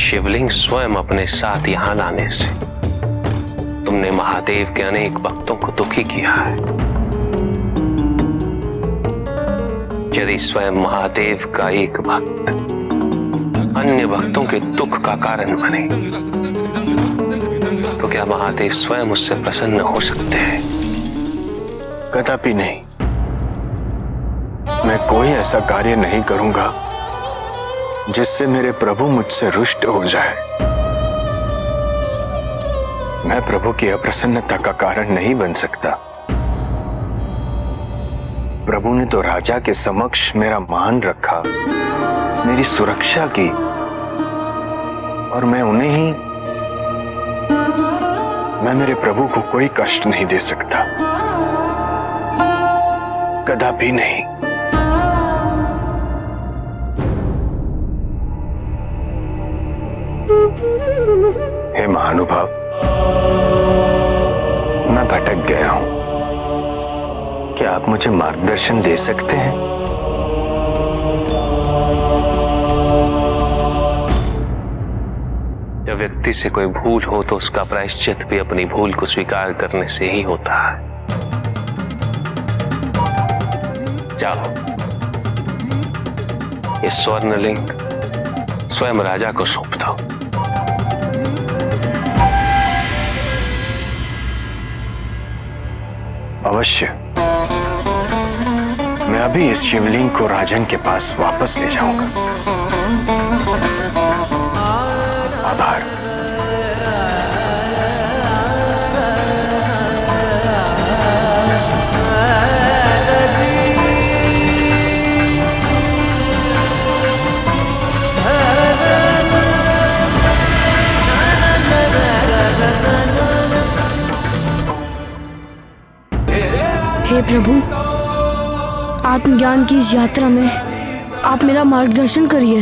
शिवलिंग स्वयं अपने साथ यहां लाने से तुमने महादेव के अनेक भक्तों को दुखी किया है। यदि स्वयं महादेव का एक भक्त अन्य भक्तों के दुख का कारण बने तो क्या महादेव स्वयं उससे प्रसन्न हो सकते हैं? कदापि नहीं। मैं कोई ऐसा कार्य नहीं करूंगा जिससे मेरे प्रभु मुझसे रुष्ट हो जाए। मैं प्रभु की अप्रसन्नता का कारण नहीं बन सकता। प्रभु ने तो राजा के समक्ष मेरा मान रखा, मेरी सुरक्षा की, और मैं मेरे प्रभु को कोई कष्ट नहीं दे सकता, कदापि नहीं। हे महानुभाव, मैं भटक गया हूं। क्या आप मुझे मार्गदर्शन दे सकते हैं? जब व्यक्ति से कोई भूल हो तो उसका प्रायश्चित भी अपनी भूल को स्वीकार करने से ही होता है। जाओ, ये स्वर्णलिंग स्वयं राजा को सौंप दो। अवश्य। मैं अभी इस शिवलिंग को राजन के पास वापस ले जाऊंगा। आभार। हे प्रभु, आत्मज्ञान की इस यात्रा में आप मेरा मार्गदर्शन करिए।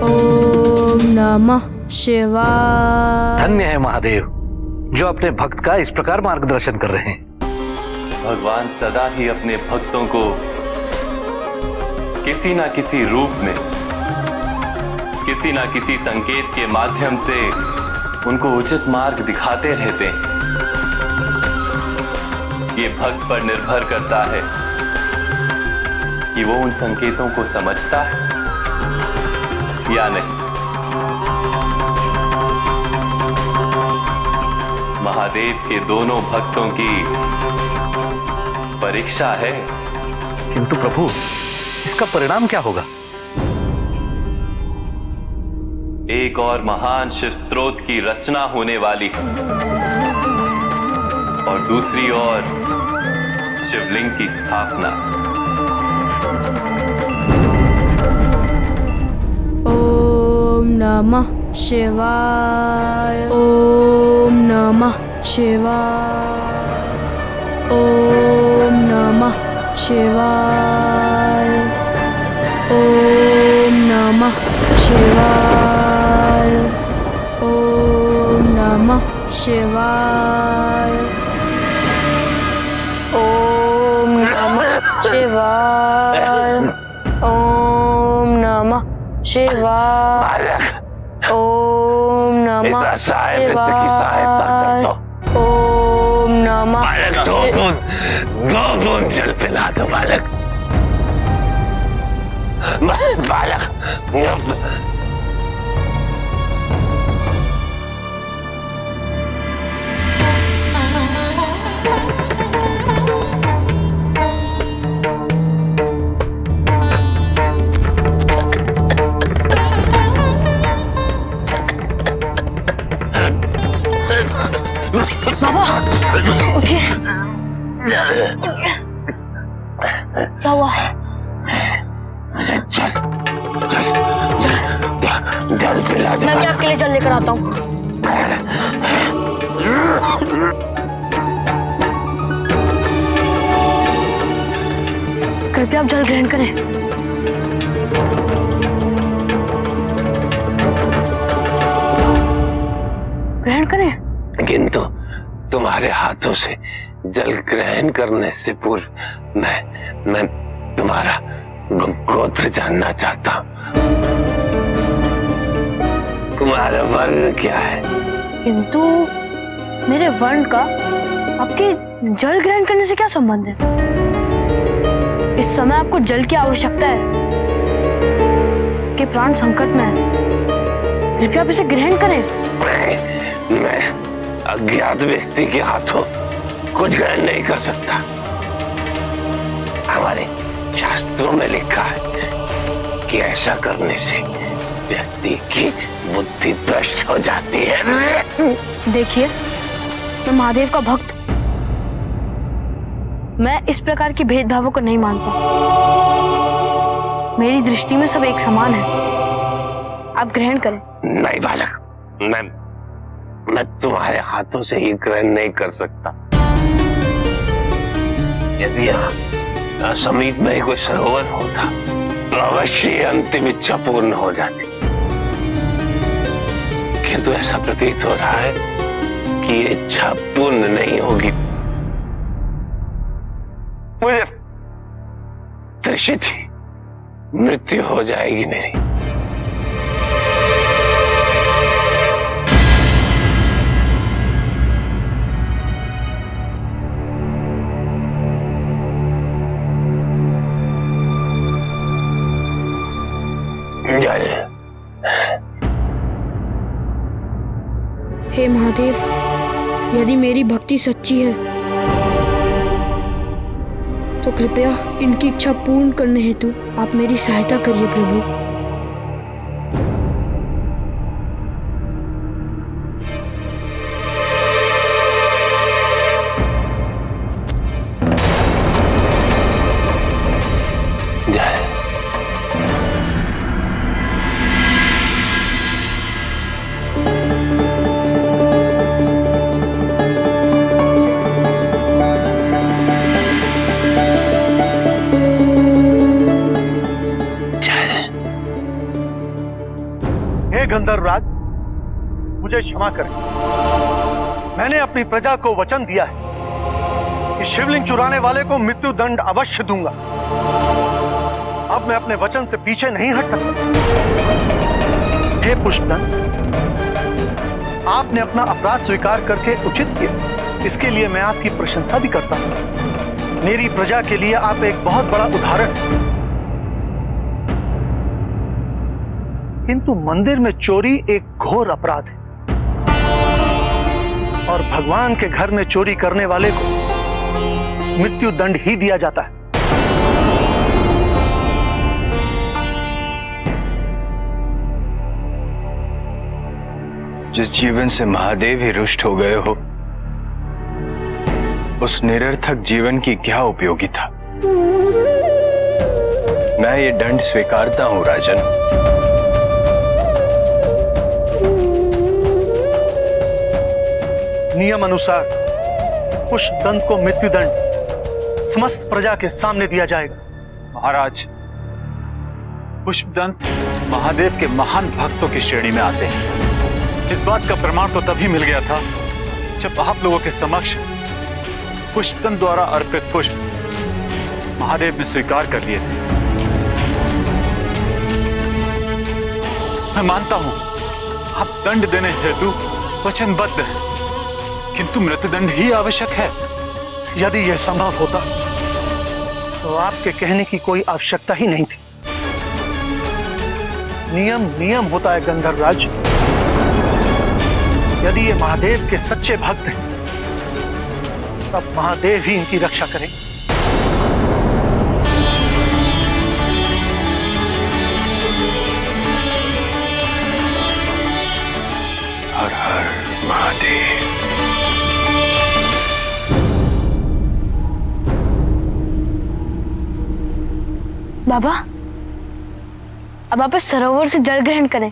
ओम नमः शिवाय। धन्य है महादेव जो अपने भक्त का इस प्रकार मार्गदर्शन कर रहे हैं। भगवान सदा ही अपने भक्तों को किसी ना किसी रूप में, किसी ना किसी संकेत के माध्यम से उनको उचित मार्ग दिखाते रहते हैं। ये भक्त पर निर्भर करता है कि वो उन संकेतों को समझता है या नहीं। महादेव के दोनों भक्तों की परीक्षा है। किंतु प्रभु, इसका परिणाम क्या होगा? एक और महान शिव स्तोत्र की रचना होने वाली है और दूसरी ओर शिवलिंग की स्थापना। ओम नमः शिवाय। ओम नमः शिवाय। ओम नमः शिवाय। ओम नमः शिवाय। ओम नमः शिवाय। ओम नमः शिवाय। ओम नमः शिवाय। ओम नमः शिवाय। ओम नमः। दो बूंद जल पिला दो बालक। बालक उठिए। क्या हुआ? जल पिला दो। मैं भी आपके लिए जल लेकर आता हूँ। कृपया आप जल ग्रहण करें। ग्रहण करें? किंतु तुम्हारे हाथों से जल ग्रहण करने से पूर्व मैं तुम्हारा गोत्र जानना चाहता हूं। तुम्हारा वर्ण क्या है? किंतु मेरे वर्ण का आपके जल ग्रहण करने से क्या संबंध है? इस समय आपको जल की आवश्यकता है, कि प्राण संकट में है। कृपया आप इसे ग्रहण करें। मैं अज्ञात व्यक्ति के हाथों कुछ ग्रहण नहीं कर सकता। हमारे शास्त्रों में लिखा है कि ऐसा करने से व्यक्ति की बुद्धि भ्रष्ट हो जाती है। देखिए, मैं महादेव का भक्त हूं। मैं इस प्रकार के भेदभावों को नहीं मानता। मेरी दृष्टि में सब एक समान है। आप ग्रहण करें। नहीं बालक, मैं तुम्हारे हाथों से ही ग्रहण नहीं कर सकता। यदि यहाँ समीप में ही कोई सरोवर होता तो अवश्य ही अंतिम इच्छा पूर्ण हो जाती, किंतु ऐसा प्रतीत हो रहा है कि ये इच्छा पूर्ण नहीं होगी। मुझे त्रिशित ही मृत्यु हो जाएगी मेरी। जल। हे महादेव, यदि मेरी भक्ति सच्ची है तो कृपया इनकी इच्छा पूर्ण करने हेतु आप मेरी सहायता करिए प्रभु। गंधर्वराज, मुझे क्षमा करें। मैंने अपनी प्रजा को वचन दिया है कि शिवलिंग चुराने वाले को मृत्यु दंड अवश्य दूंगा। अब मैं अपने वचन से पीछे नहीं हट सकता। हे पुष्पदंत, आपने अपना अपराध स्वीकार करके उचित किया, इसके लिए मैं आपकी प्रशंसा भी करता हूं। मेरी प्रजा के लिए आप एक बहुत बड़ा उदाहरण हैं। किंतु मंदिर में चोरी एक घोर अपराध है, और भगवान के घर में चोरी करने वाले को मृत्यु दंड ही दिया जाता है। जिस जीवन से महादेव ही रुष्ट हो गए हो, उस निरर्थक जीवन की क्या उपयोगिता। मैं ये दंड स्वीकारता हूं राजन। नियम अनुसार पुष्पदंत को मृत्युदंड समस्त प्रजा के सामने दिया जाएगा। महाराज, पुष्पदंत महादेव के महान भक्तों की श्रेणी में आते हैं। इस बात का प्रमाण तो तभी मिल गया था जब आप लोगों के समक्ष पुष्पदंत द्वारा अर्पित पुष्प महादेव ने स्वीकार कर लिए थे। मैं मानता हूं आप दंड देने हेतु वचनबद्ध हैं, किंतु मृत्युदंड ही आवश्यक है। यदि यह संभव होता तो आपके कहने की कोई आवश्यकता ही नहीं थी। नियम नियम होता है गंधर्वराज। यदि ये महादेव के सच्चे भक्त हैं, तब महादेव ही इनकी रक्षा करें। हर हर महादेव। बाबा, अब आप इस सरोवर से जल ग्रहण करें।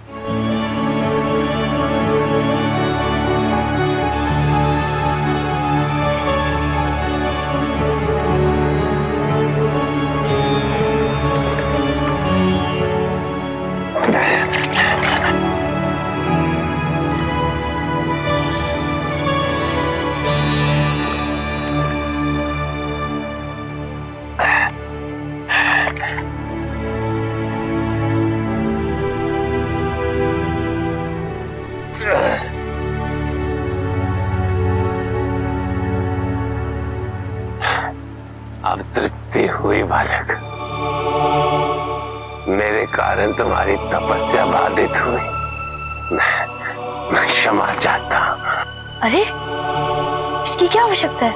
मेरे कारण तुम्हारी तपस्या बाधित हुई। मैं क्षमा चाहता हूं। अरे इसकी क्या आवश्यकता है?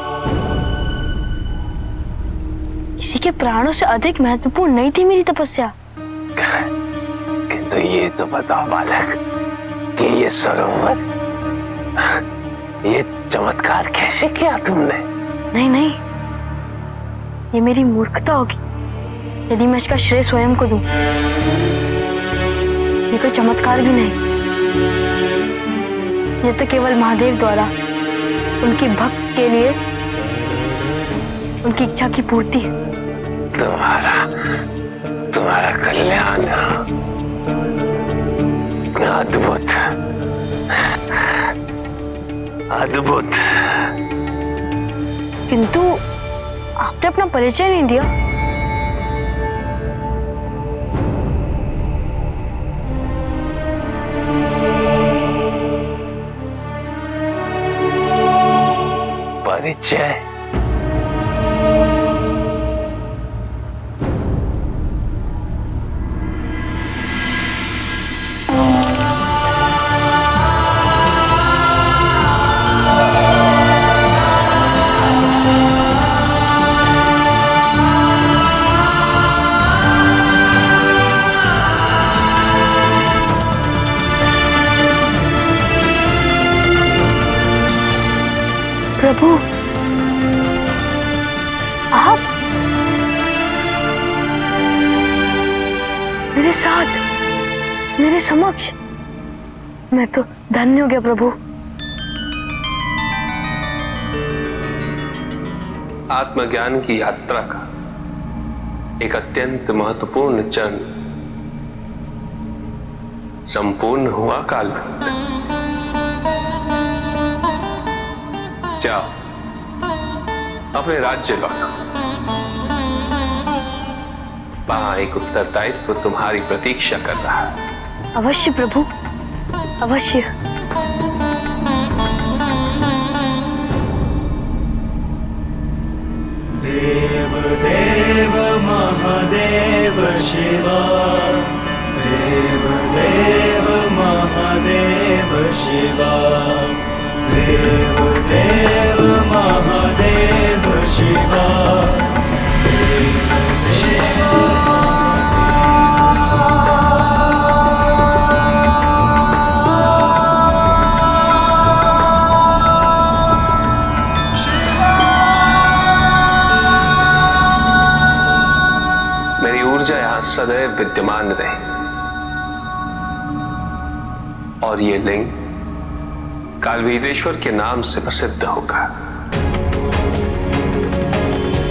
किसी के प्राणों से अधिक महत्वपूर्ण नहीं थी मेरी तपस्या। किंतु ये तो बताओ बालक कि ये सरोवर, ये चमत्कार कैसे किया तुमने? नहीं नहीं, ये मेरी मूर्खता होगी यदि मैं इसका श्रेय स्वयं को दूं। ये कोई चमत्कार भी नहीं, ये तो केवल महादेव द्वारा उनकी भक्त के लिए उनकी इच्छा की पूर्ति है। तुम्हारा कल्याण अद्भुत, अद्भुत। किंतु आपने अपना परिचय नहीं दिया। परिचय? प्रभु, आप मेरे साथ, मेरे समक्ष, मैं तो धन्य हो गया प्रभु। आत्मज्ञान की यात्रा का एक अत्यंत महत्वपूर्ण चरण संपूर्ण हुआ काल। जाओ अपने राज्य लौटो। वहां एक उत्तरदायित्व तुम्हारी प्रतीक्षा कर रहा है। अवश्य प्रभु, अवश्य। देव देव महादेव शिवा, देव देव महादेव शिवा, देव देव महादेव शिवा, देव शिवा। मेरी ऊर्जा यहां सदैव विद्यमान रहे और ये लिंग कालभीरेश्वर के नाम से प्रसिद्ध होगा।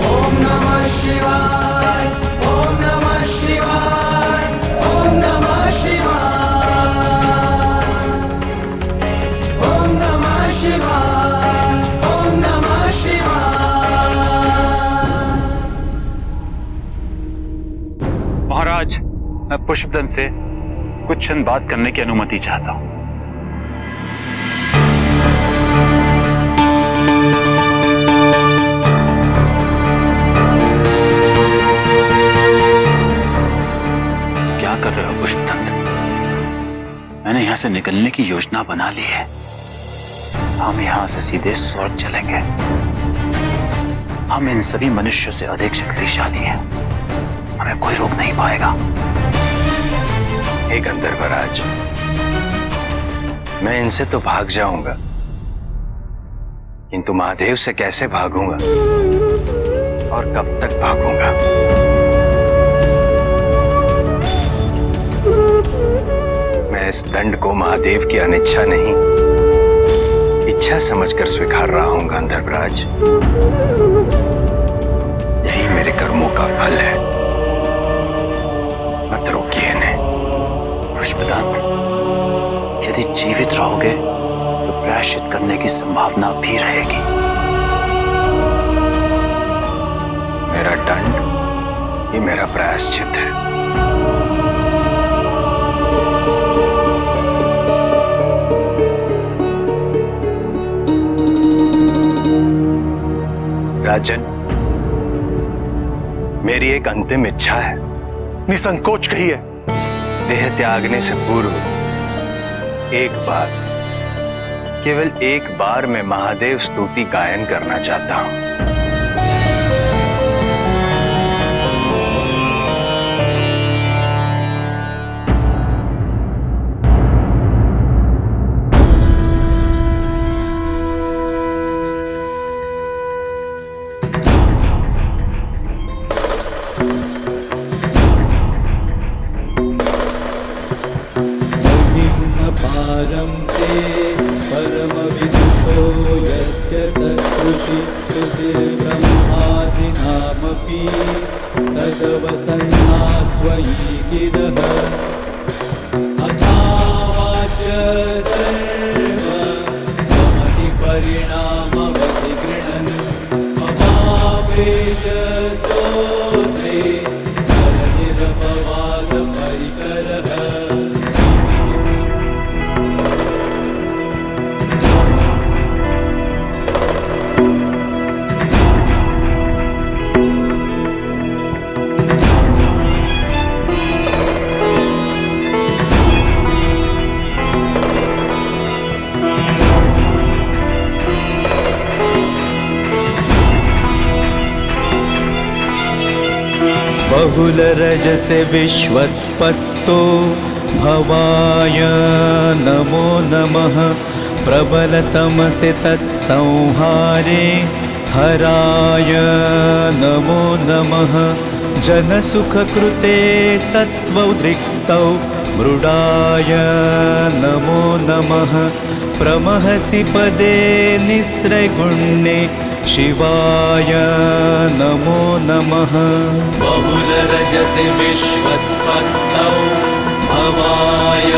ओम नमः शिवाय, ओम नमः शिवाय, ओम नमः शिवाय, ओम नमः शिवाय, ओम नमः शिवाय। महाराज, मैं पुष्पदंत से कुछ क्षण बात करने की अनुमति चाहता हूं। क्या कर रहे हो पुष्पदंत? मैंने यहां से निकलने की योजना बना ली है। हम यहां से सीधे स्वर्ग चलेंगे। हम इन सभी मनुष्यों से अधिक शक्तिशाली हैं। हमें कोई रोक नहीं पाएगा। हे गंधर्वराज, मैं इनसे तो भाग जाऊंगा, किंतु महादेव से कैसे भागूंगा और कब तक भागूंगा? मैं इस दंड को महादेव की अनिच्छा नहीं, इच्छा समझकर स्वीकार रहा हूं गंधर्वराज। यही मेरे कर्मों का फल है। मत रोकिए इन्हें। पुष्पदंत, यदि जीवित रहोगे तो प्रायश्चित करने की संभावना भी रहेगी। मेरा दंड ये मेरा प्रायश्चित है। राजन, मेरी एक अंतिम इच्छा है। निसंकोच कहिए। देह त्यागने से पूर्व एक बार, केवल एक बार मैं महादेव स्तुति गायन करना चाहता हूं। पारं ते परमविदुषो यद्य सदृशि श्रुतिर्ब्रह्मादिनामपि तदवसन्नास्त्वयि गिरः अथावाच सर्व समतिपरिणामवति गृह्णन् ममावेश स्तोत्रे निरपवाद परिकरः। बहुलरजसे विश्वत्पत्तो भवाय नमो नमः। प्रबलतमसे तत्संहारे हराय नमो नमः। जनसुखकृते सत्त्वोद्रिक्तौ मृडाय नमो नमः। प्रमहसि पदे निस्रैगुण्ये शिवाय नमो नमः। बहुलरजसे विश्वत्पत्तौ भवाय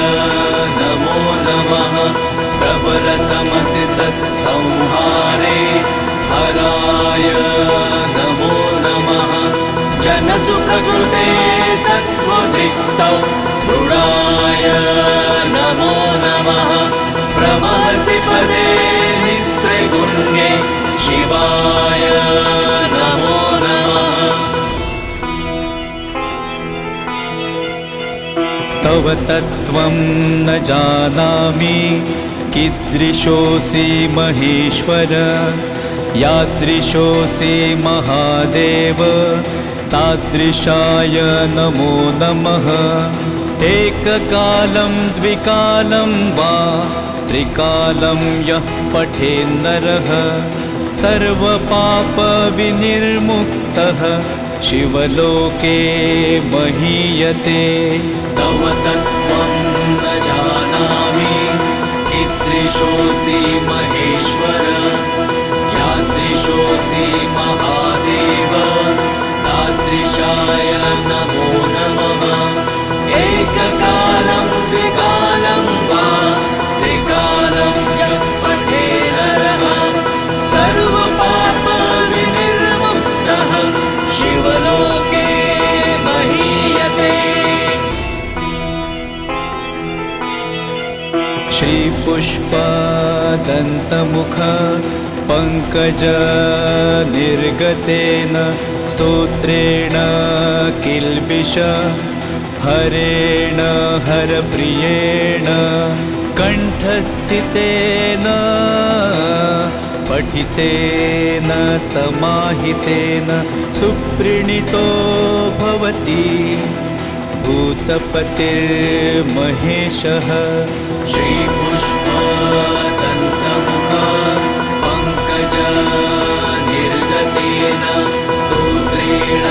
नमो नमः। प्रबलतमसि तत्संहारे हराय नमो नमः। जनसुखकृते सत्त्वोद्रिक्तौ मृडाय नमो नमः। प्रमहसि पदे निस्रैगुण्ये शिवाय नमो नमः। तव तत्त्वं न जानामि कीदृशोऽसि महेश्वर। यादृशोऽसि महादेव तादृशाय नमो नमः। एककालं द्विकालं वा त्रिकालं यः पठेन्नरः सर्वपापविनिर्मुक्तः शिवलोके महीयते। तव तत्त्वं न जानामि कीदृशोऽसि महेश्वर। यादृशोऽसि महादेव तादृशाय नमो नमः। एककालं द्विकालं वा त्रिकालं यः पठेन्नरः सर्वपापविनिर्मुक्तः शिवलोके महीयते। श्रीपुष्पदन्तमुख पंकज निर्गतेन स्तोत्रेण किल्बिष हरेण हरप्रियेण कंठस्थितेन पठितेन समाहितेन सुप्रीणितो भवति भूतपतिर्महेशः। श्रीपुष्पदन्तमुख पंकज निर्गतेन स्तोत्रेण